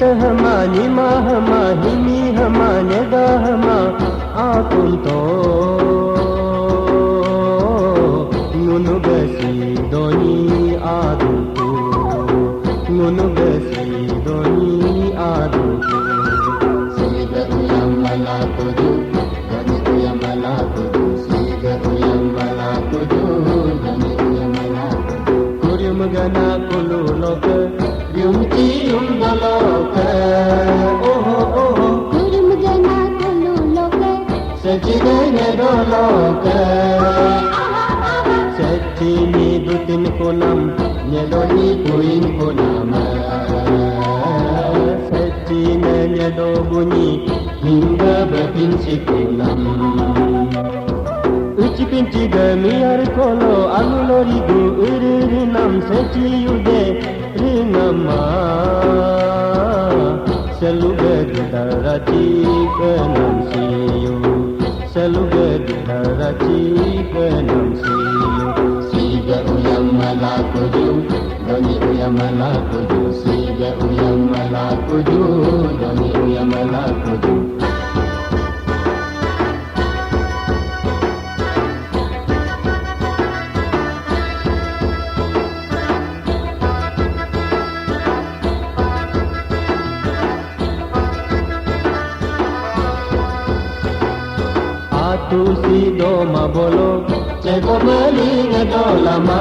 hama nima hama himi hama neda hama akunto ngunugasi doni aduku ngunugasi doni aduku Siga uyang malakudu doni uyang malakudu Siga uyang malakudu doni uyang malakudu kuryum gana kululoka Yumti yumdaloka oho oho kurum gana kululuka Sajidanya doloka Sechini dutin konam nyedoni Kuin kunama Sechina nyedo bunyi Hingga berpinci kunam Uci pinci gemiar kolo alulorigu uririnam seci yude ringama Seluga daraci kenam siyu Seluga daraci kenam siyu Siga uyang malakudu doni uyang malakudu Siga uyang malakudu doni uyang malakudu Atu si doma bolo Ceko meling dolama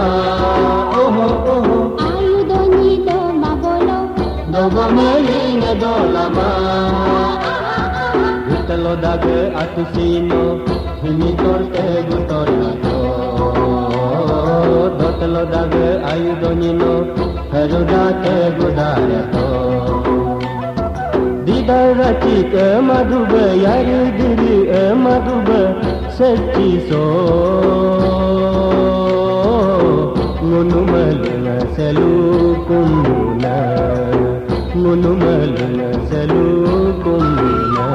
Oho oho ayudoni do mabolo Dogo meling dolama Gutalo daga atu sino Himi torte gutor nato Dotalo daga ayu donino Harudate gudarato Didaraci ke maduba yaru diri maduba seci so Ngunu maluna selu kumuna Ngunu maluna selu kumuna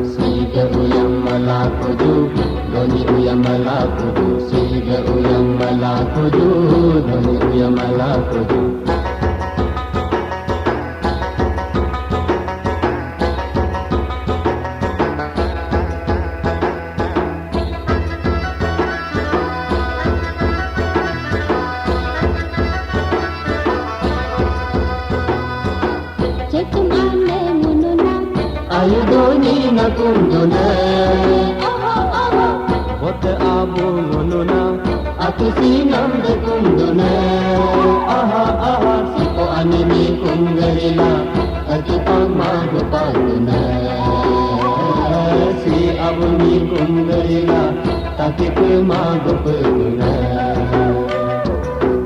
Siga uyang malakudu doni uyang malakudu Siga uyang malakudu doni uyang malakudu cekum ane mununa Ayudoni nakunduna oho oho Bote abu ngununa Aku sinam dekunduna Aha aha Siko animi kunggarila Aku pamagu paguna Si abu ni kumgarila Tapi pemagu paguna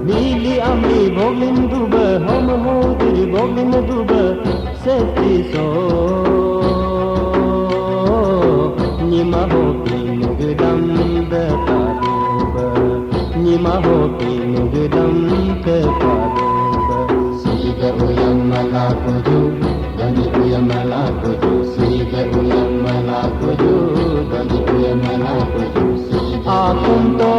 Nili amli boglin duba hom ho diri boglin duba seti so Nima ho pin gedam de paduba Nima ho pin gedam de paduba Siga uyang malakudu doni uyang malakudu Siga uyang malakudu doni uyang malakudu Siga Akun to